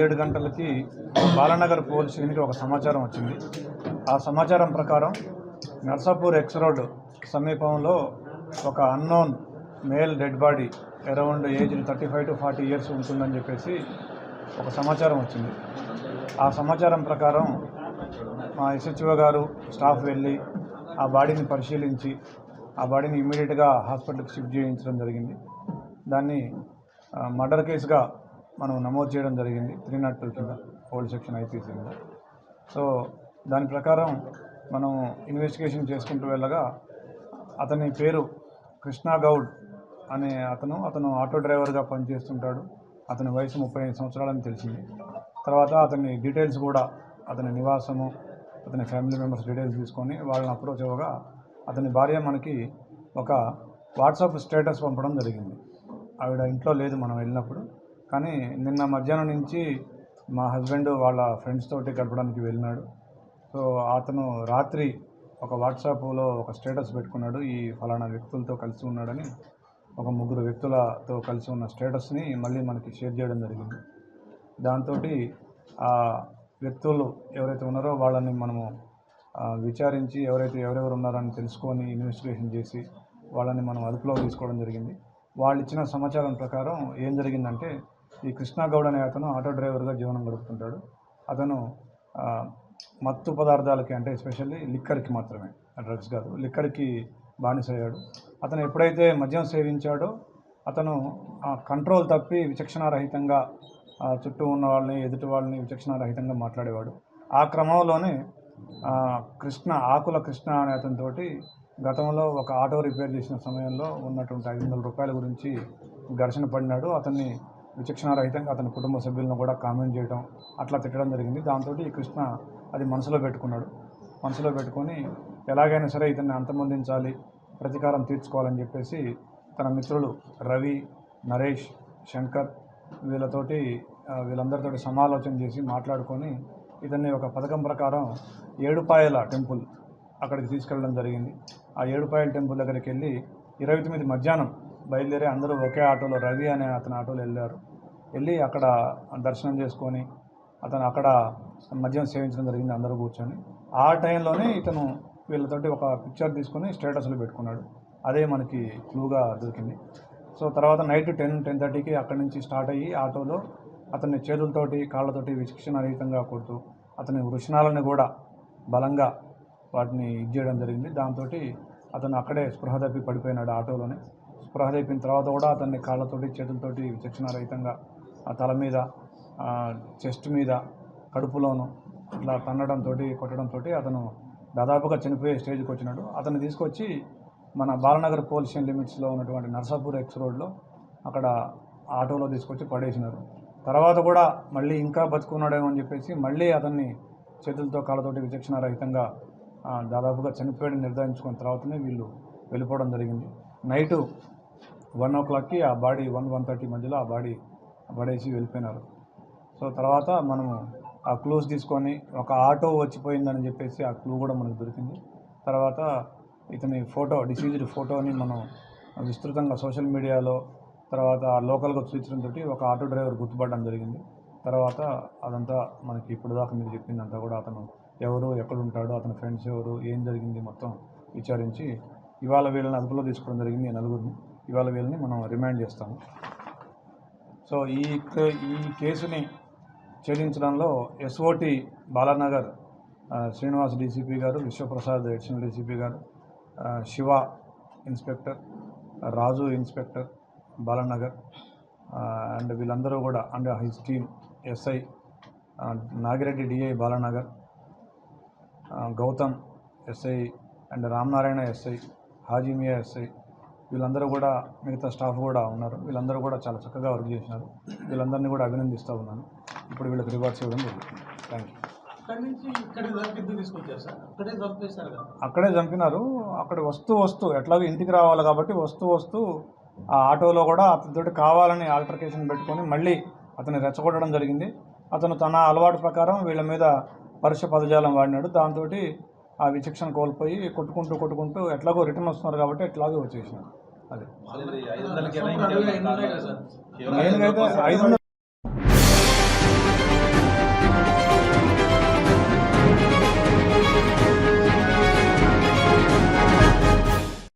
7 గంటలకి బాలానగర్ పోలీస్ స్టేషన్కి ఒక సమాచారం వచ్చింది. ఆ సమాచారం ప్రకారం నర్సాపూర్ ఎక్స్ రోడ్ సమీపంలో ఒక unknown male dead body around age 35 to 40 years ఉంటుందని చెప్పేసి ఒక సమాచారం వచ్చింది. ఆ సమాచారం ప్రకారం మా ఎస్హెచ్ఓ గారు స్టాఫ్ వెళ్ళి ఆ బాడీని పరిశీలించి ఆ బాడీని ఇమ్మీడియట్గా హాస్పిటల్కి షిఫ్ట్ చేయించడం జరిగింది. దాన్ని మర్డర్ కేసుగా మనం నమోదు చేయడం జరిగింది 302 కింద, ఓల్డ్ సెక్షన్ ఐపీసీ కింద. సో దాని ప్రకారం మనం ఇన్వెస్టిగేషన్ చేసుకుంటూ వెళ్ళగా అతని పేరు కృష్ణ గౌడ్ అనే అతను ఆటో డ్రైవర్గా పనిచేస్తుంటాడు. అతని వయసు 35 సంవత్సరాలని తెలిసింది. తర్వాత అతని డీటెయిల్స్ కూడా, అతని నివాసము, అతని ఫ్యామిలీ మెంబర్స్ డీటెయిల్స్ తీసుకొని వాళ్ళని అప్రోచ్ అవ్వగా అతని భార్య మనకి ఒక వాట్సాప్ స్టేటస్ పంపడం జరిగింది. ఆవిడ ఇంట్లో లేదు మనం వెళ్ళినప్పుడు, కానీ నిన్న మధ్యాహ్నం నుంచి మా హస్బెండ్ వాళ్ళ ఫ్రెండ్స్ తోటి గడపడానికి వెళ్ళినాడు. సో అతను రాత్రి ఒక వాట్సాప్లో ఒక స్టేటస్ పెట్టుకున్నాడు, ఈ ఫలానా వ్యక్తులతో కలిసి ఉన్నాడని. ఒక 3 వ్యక్తులతో కలిసి ఉన్న స్టేటస్ని మళ్ళీ మనకి షేర్ చేయడం జరిగింది. దాంతో ఆ వ్యక్తులు ఎవరైతే ఉన్నారో వాళ్ళని మనము విచారించి ఎవరెవరు ఉన్నారని తెలుసుకొని ఇన్వెస్టిగేషన్ చేసి వాళ్ళని మనం అదుపులో తీసుకోవడం జరిగింది. వాళ్ళు ఇచ్చిన సమాచారం ప్రకారం ఏం జరిగిందంటే, ఈ కృష్ణ గౌడ్ అనే అతను ఆటో డ్రైవర్గా జీవనం గడుపుతుంటాడు. అతను మత్తు పదార్థాలకి, అంటే ఎస్పెషల్లీ లిక్కర్కి మాత్రమే, డ్రగ్స్ కాదు, లిక్కర్కి బానిసయ్యాడు. అతను ఎప్పుడైతే మద్యం సేవించాడో అతను కంట్రోల్ తప్పి విచక్షణారహితంగా చుట్టూ ఉన్న వాళ్ళని, ఎదుటి వాళ్ళని విచక్షణారహితంగా మాట్లాడేవాడు. ఆ క్రమంలోనే ఆకుల కృష్ణ అనే అతనితోటి గతంలో ఒక ఆటో రిపేర్ చేసిన సమయంలో ఉన్నటువంటి 500 రూపాయల గురించి ఘర్షణ పడినాడు. అతన్ని విచక్షణారహితంగా అతని కుటుంబ సభ్యులను కూడా కామెంట్ చేయడం, అట్లా తిట్టడం జరిగింది. దాంతో ఈ కృష్ణ అది మనసులో పెట్టుకొని ఎలాగైనా సరే ఇతన్ని అంతమొందించాలి, ప్రతీకారం తీర్చుకోవాలని చెప్పేసి తన మిత్రులు రవి, నరేష్, శంకర్ వీళ్ళందరితోటి సమాలోచన చేసి మాట్లాడుకొని ఇతన్ని ఒక పథకం ప్రకారం ఏడుపాయల టెంపుల్ అక్కడికి తీసుకెళ్ళడం జరిగింది. ఆ ఏడుపాయల టెంపుల్ దగ్గరికి వెళ్ళి 29 మధ్యాహ్నం బయలుదేరి అందరూ ఒకే ఆటోలో, రవి అనే అతని ఆటోలో వెళ్ళి అక్కడ దర్శనం చేసుకొని అతను అక్కడ మద్యం సేవించడం జరిగింది అందరూ కూర్చొని. ఆ టైంలోనే ఇతను వీళ్ళతోటి ఒక పిక్చర్ తీసుకొని స్టేటస్లో పెట్టుకున్నాడు. అదే మనకి క్లూగా దొరికింది. సో తర్వాత నైట్ 10-10:30కి అక్కడి నుంచి స్టార్ట్ అయ్యి ఆటోలో అతన్ని చేతులతోటి కాళ్ళతోటి విచక్షణారహితంగా కొడుతూ అతని వృషణాలను కూడా బలంగా వాటిని చేయడం జరిగింది. దాంతో అతను అక్కడే స్పృహ తప్పి పడిపోయినాడు ఆటోలోనే. స్పృహ తప్పిన తర్వాత కూడా అతన్ని కాళ్ళతోటి చేతులతోటి విచక్షణారహితంగా తల మీద, చెస్ట్ మీద, కడుపులోను ఇట్లా కొట్టడంతో అతను దాదాపుగా చనిపోయే స్టేజ్కి వచ్చినాడు. అతన్ని తీసుకొచ్చి మన బాలనగర్ పోలీస్ స్టేషన్ లిమిట్స్లో ఉన్నటువంటి నర్సాపూర్ ఎక్స్ రోడ్లో అక్కడ ఆటోలో తీసుకొచ్చి పడేసినారు. తర్వాత కూడా మళ్ళీ ఇంకా బతుకున్నాడేమో అని చెప్పేసి మళ్ళీ అతన్ని చేతులతో కాళ్ళతోటి విచక్షణారహితంగా దాదాపుగా చనిపోయాడని నిర్ధారించుకున్న తర్వాతనే వీళ్ళు వెళ్ళిపోవడం జరిగింది. నైటు 1 o'clockకి ఆ బాడీ 1-1:30 మధ్యలో ఆ బాడీ పడేసి వెళ్ళిపోయినారు. సో తర్వాత మనము ఆ క్లూస్ తీసుకొని ఒక ఆటో వచ్చిపోయిందని చెప్పేసి ఆ క్లూ కూడా మనకు దొరికింది. తర్వాత ఇతని డిసీజ్డ్ ఫోటోని మనం విస్తృతంగా సోషల్ మీడియాలో, తర్వాత లోకల్గా చూపించడంతో ఒక ఆటో డ్రైవర్ గుర్తుపడడం జరిగింది. తర్వాత అదంతా మనకి ఇప్పుడు దాకా మీరు చెప్పిందంతా కూడా అతను ఎవరు, ఎక్కడుంటాడో, అతని ఫ్రెండ్స్ ఎవరు, ఏం జరిగింది మొత్తం విచారించి ఇవాళ వీళ్ళని అదుపులో తీసుకోవడం జరిగింది. ఈ నలుగురిని ఇవాళ వీళ్ళని మనం రిమాండ్ చేస్తాము. సో ఈ కేసుని ఛేదించడంలో ఎస్ఓటి బాలానగర్ శ్రీనివాస్ డీసీపీ గారు, విశ్వప్రసాద్ అడిషనల్ డీసీపీ గారు, Shiva inspector, Raju inspector Balanagar and వీళ్ళందరూ కూడా and his team, SI Nagireddy DI Balanagar, Gautam SI and Ramanarayana SI, Hajimiya SI, వీళ్ళందరూ కూడా, మిగతా స్టాఫ్ కూడా ఉన్నారు. వీళ్ళందరూ కూడా చాలా చక్కగా వర్క్ చేసినారు. వీళ్ళందరినీ కూడా అభినందిస్తూ ఉన్నాను. ఇప్పుడు వీళ్ళకి రివార్డ్స్ ఇవ్వడం జరుగుతుంది. Thank you. అక్కడే చంపినారు. అక్కడ వస్తూ ఎట్లాగో ఇంటికి రావాలి కాబట్టి వస్తూ ఆ ఆటోలో కూడా అతనితోటి కావాలని ఆల్టర్కేషన్ పెట్టుకొని మళ్ళీ అతన్ని రెచ్చగొట్టడం జరిగింది. అతను తన అలవాటు ప్రకారం వీళ్ళ మీద పరుష పదజాలం వాడినాడు. దాంతో ఆ విచక్షణ కోల్పోయి కొట్టుకుంటూ ఎట్లాగో రిటర్న్ వస్తున్నారు కాబట్టి ఎట్లాగో వచ్చేసినారు. అదే మెయిన్గా అయితే 500